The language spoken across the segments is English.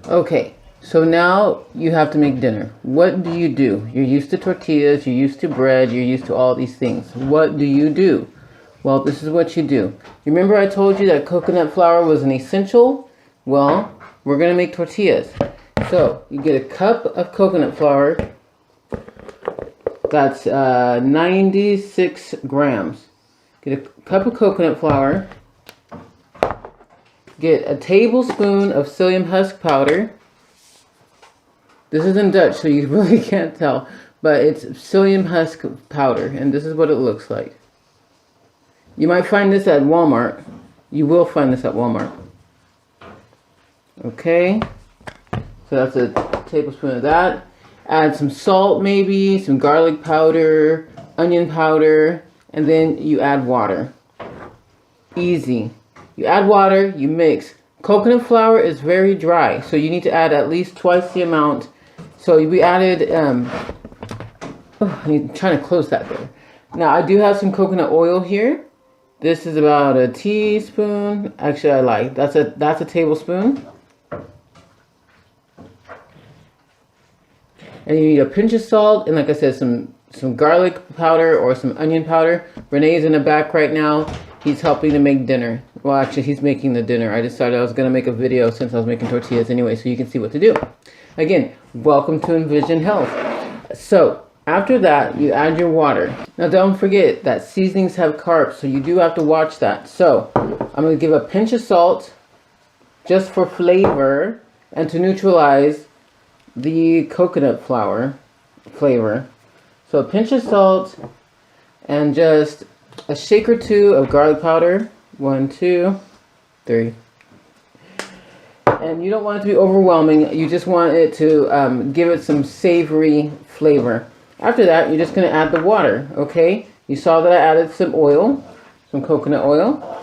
Okay, so now you have to make dinner. What do? You're used to tortillas, you're used to bread, you're used to all these things. What do you do? Well, this is what you do. Remember I told you that coconut flour was an essential? Well, we're going to make tortillas. So, you get a cup of coconut flour. That's 96 grams. Get a cup of coconut flour. Get a tablespoon of psyllium husk powder. This is in Dutch, so you really can't tell. But it's psyllium husk powder, and this is what it looks like. You might find this at Walmart. You will find this at Walmart. Okay. So that's a tablespoon of that. Add some salt maybe, some garlic powder, onion powder, and then you add water. Easy. You add water, you mix. Coconut flour is very dry, so you need to add at least twice the amount. So we added, I'm trying to close that there. Now I do have some coconut oil here. This is about a teaspoon. Actually, I like, that's a tablespoon. And you need a pinch of salt, and like I said, some garlic powder or some onion powder. Renee's in the back right now. He's helping to make dinner. Well, actually, he's making the dinner. I decided I was going to make a video since I was making tortillas anyway, so you can see what to do. Again, welcome to Envision Health. So, after that, you add your water. Now, don't forget that seasonings have carbs, so you do have to watch that. So, I'm going to give a pinch of salt just for flavor and to neutralize the coconut flour flavor. So, a pinch of salt and just a shake or two of garlic powder. 1, 2, 3. And you don't want it to be overwhelming. You just want it to give it some savory flavor. After that, you're just going to add the water, okay? You saw that I added some oil, some coconut oil.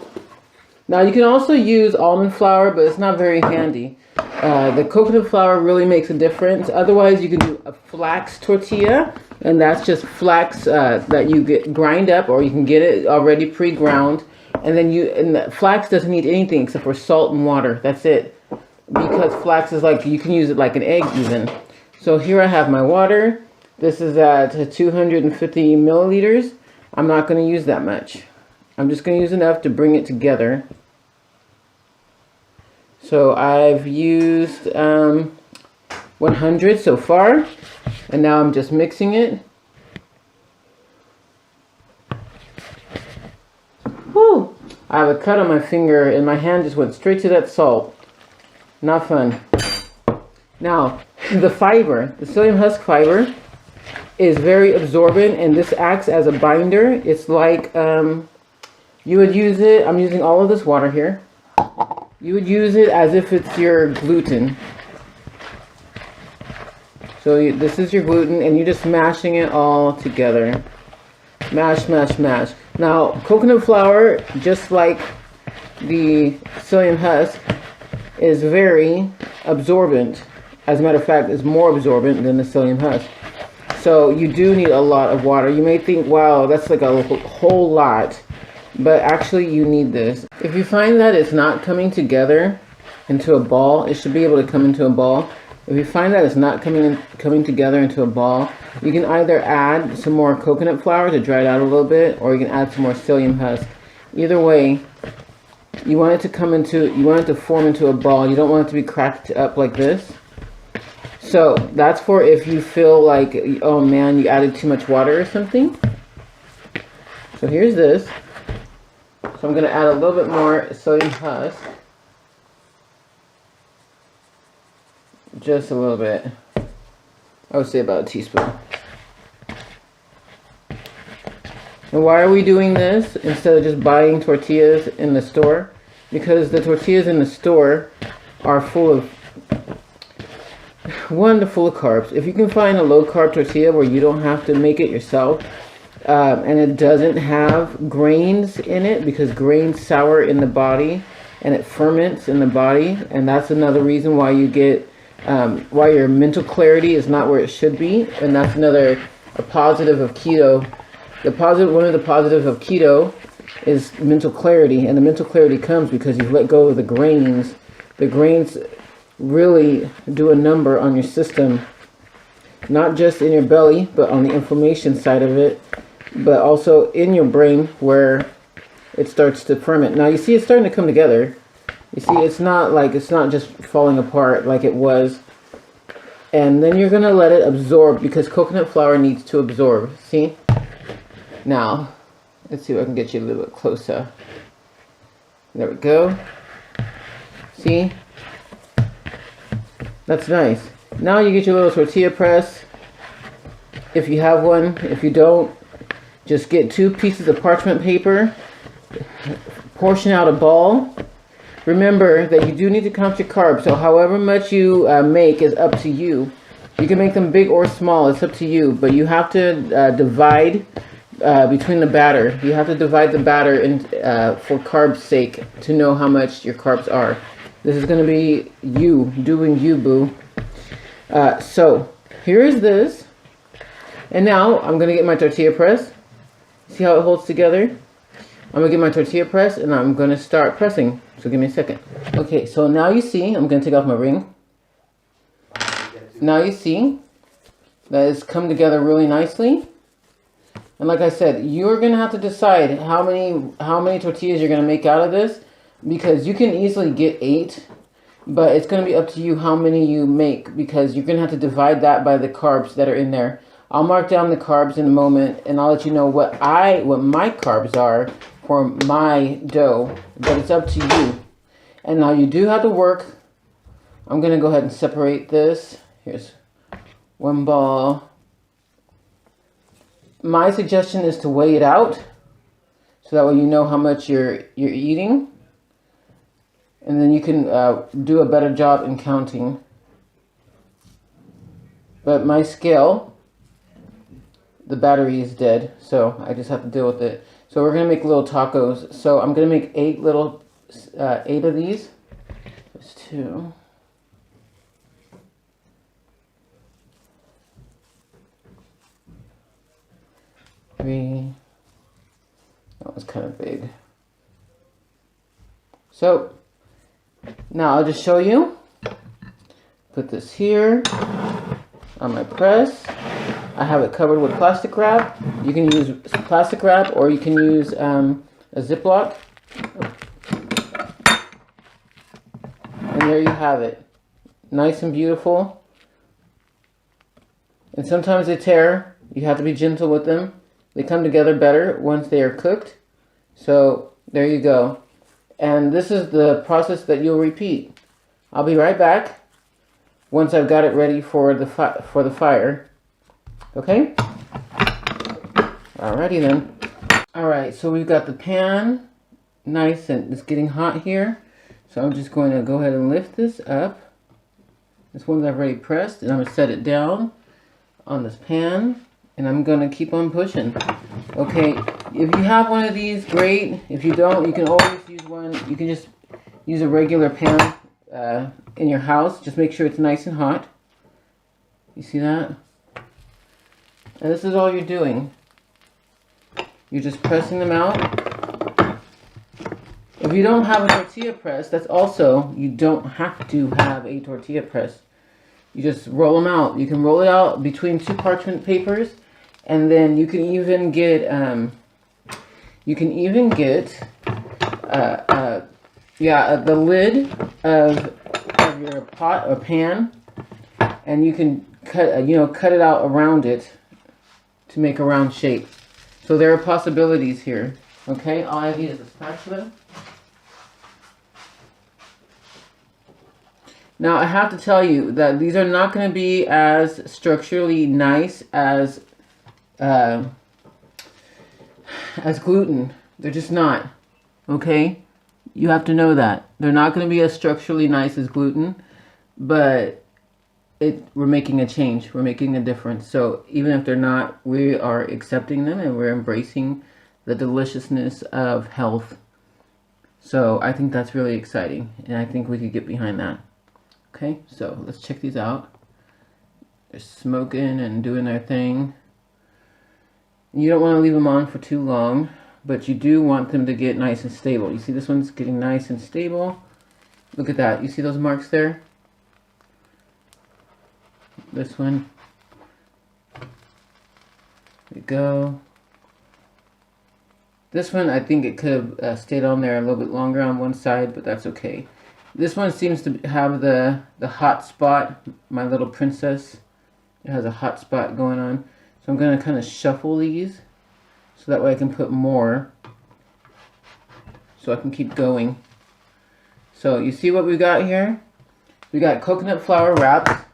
Now, you can also use almond flour, but it's not very handy. The coconut flour really makes a difference. Otherwise, you can do a flax tortilla, and that's just flax that you grind up, or you can get it already pre-ground. And then the flax doesn't need anything except for salt and water. That's it. Because flax is like, you can use it like an egg even. So here I have my water. This is at 250 milliliters. I'm not going to use that much. I'm just going to use enough to bring it together. So I've used 100 so far. And now I'm just mixing it. Whew! I have a cut on my finger and my hand just went straight to that salt. Not fun. Now, the fiber, the psyllium husk fiber, is very absorbent, and this acts as a binder. It's like you would use it. I'm using all of this water here. You would use it as if it's your gluten. So this is your gluten, and you're just mashing it all together. Mash, mash, mash. Now, coconut flour, just like the psyllium husk, is very absorbent. As a matter of fact, it's more absorbent than the psyllium husk. So you do need a lot of water. You may think, wow, that's like a whole lot. But actually, you need this. If you find that it's not coming together into a ball, it should be able to come into a ball. If you find that it's not coming together into a ball, you can either add some more coconut flour to dry it out a little bit, or you can add some more psyllium husk. Either way, you want it to form into a ball. You don't want it to be cracked up like this. So that's for if you feel like, oh man, you added too much water or something. So here's this. So I'm going to add a little bit more psyllium husk. Just a little bit. I would say about a teaspoon. And why are we doing this instead of just buying tortillas in the store? Because the tortillas in the store are full of carbs. If you can find a low carb tortilla where you don't have to make it yourself, and it doesn't have grains in it, because grains sour in the body and it ferments in the body, and that's another reason why you get why your mental clarity is not where it should be, and that's a positive of keto. One of the positives of keto is mental clarity, and the mental clarity comes because you've let go of the grains. The grains really do a number on your system, not just in your belly, but on the inflammation side of it, but also in your brain where it starts to ferment. Now you see it's starting to come together. You see it's not just falling apart like it was. And then you're going to let it absorb, because coconut flour needs to absorb. See? Now, let's see if I can get you a little bit closer. There we go. See? That's nice. Now you get your little tortilla press. If you have one. If you don't, just get 2 pieces of parchment paper. Portion out a ball. Remember that you do need to count your carbs. So however much you make is up to you. You can make them big or small. It's up to you. But you have to divide between the batter. You have to divide the batter for carbs' sake to know how much your carbs are. This is going to be you doing you, boo. So here is this. And now I'm going to get my tortilla press. See how it holds together? I'm going to get my tortilla press and I'm going to start pressing. So give me a second. Okay, so now you see, I'm going to take off my ring. Now you see that it's come together really nicely. And like I said, you're going to have to decide how many tortillas you're going to make out of this, because you can easily get 8, but it's going to be up to you how many you make, because you're going to have to divide that by the carbs that are in there. I'll mark down the carbs in a moment, and I'll let you know what my carbs are for my dough, but it's up to you. And now you do have to work. I'm going to go ahead and separate this. Here's one ball. My suggestion is to weigh it out, so that way you know how much you're eating, and then you can do a better job in counting. But my scale, the battery is dead, so I just have to deal with it. So we're gonna make little tacos. So I'm gonna make 8 of these. There's 2. 3. That was kind of big. So now I'll just show you. Put this here on my press. I have it covered with plastic wrap. You can use plastic wrap, or you can use a Ziploc. And there you have it. Nice and beautiful. And sometimes they tear. You have to be gentle with them. They come together better once they are cooked. So there you go. And this is the process that you'll repeat. I'll be right back once I've got it ready for the fire. Okay? Alrighty then. Alright, so we've got the pan nice and it's getting hot here. So I'm just going to go ahead and lift this up. This one I've already pressed, and I'm going to set it down on this pan, and I'm going to keep on pushing. Okay, if you have one of these, great. If you don't, you can always use one. You can just use a regular pan in your house. Just make sure it's nice and hot. You see that? And this is all you're doing. You're just pressing them out. If you don't have a tortilla press, that's also, you don't have to have a tortilla press. You just roll them out. You can roll it out between 2 parchment papers, and then you can even get the lid of your pot or pan, and you can cut it out around it to make a round shape. So there are possibilities here. Okay, all I need is a spatula. Now I have to tell you that these are not going to be as structurally nice as gluten. They're just not. Okay? You have to know that. They're not going to be as structurally nice as gluten, but we're making a change. We're making a difference. So even if they're not, we are accepting them and we're embracing the deliciousness of health. So I think that's really exciting, and I think we could get behind that. Okay, so let's check these out. They're smoking and doing their thing. You don't want to leave them on for too long, but you do want them to get nice and stable. You see this one's getting nice and stable. Look at that. You see those marks there? this one. There we go. This one, I think it could have stayed on there a little bit longer on one side, but that's okay. This one seems to have the hot spot, my little princess. It has a hot spot going on. So I'm going to kind of shuffle these so that way I can put more so I can keep going. So you see what we got here? We got coconut flour wrapped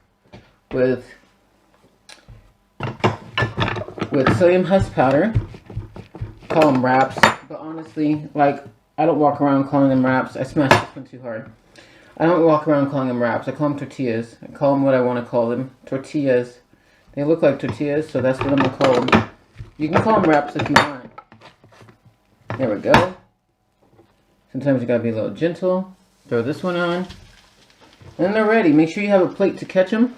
with psyllium husk powder. Call them wraps, but honestly, like, I don't walk around calling them wraps. I smashed this one too hard. I don't walk around calling them wraps. I call them tortillas. I call them what I want to call them. Tortillas. They look like tortillas, so that's what I'm going to call them. You can call them wraps if you want. There we go. Sometimes you got to be a little gentle. Throw this one on. And they're ready. Make sure you have a plate to catch them.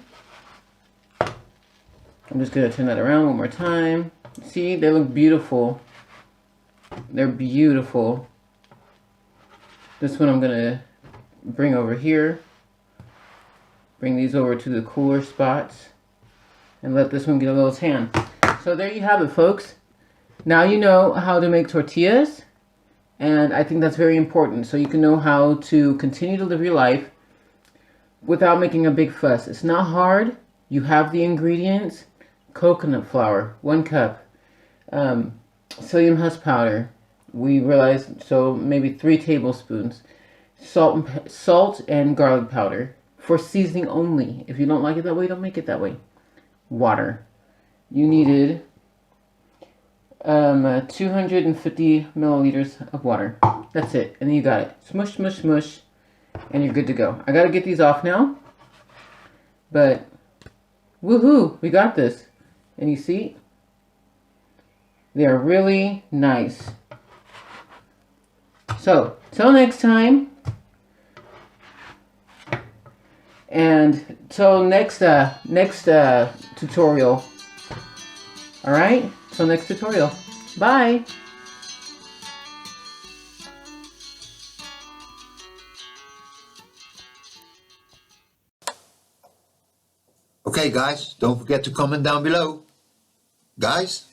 I'm just going to turn that around one more time. See, they look beautiful. They're beautiful. This one I'm going to bring over here. Bring these over to the cooler spots. And let this one get a little tan. So there you have it, folks. Now you know how to make tortillas. And I think that's very important. So you can know how to continue to live your life without making a big fuss. It's not hard. You have the ingredients. Coconut flour, 1 cup. Psyllium husk powder. We realized, so maybe 3 tablespoons. Salt and garlic powder. For seasoning only. If you don't like it that way, don't make it that way. Water. You needed 250 milliliters of water. That's it. And then you got it. Smush, smush, smush. And you're good to go. I gotta get these off now. But, woohoo! We got this. And you see? They are really nice. So, till next time. And till next tutorial. Alright? Till next tutorial. Bye! Okay, guys, don't forget to comment down below. Guys?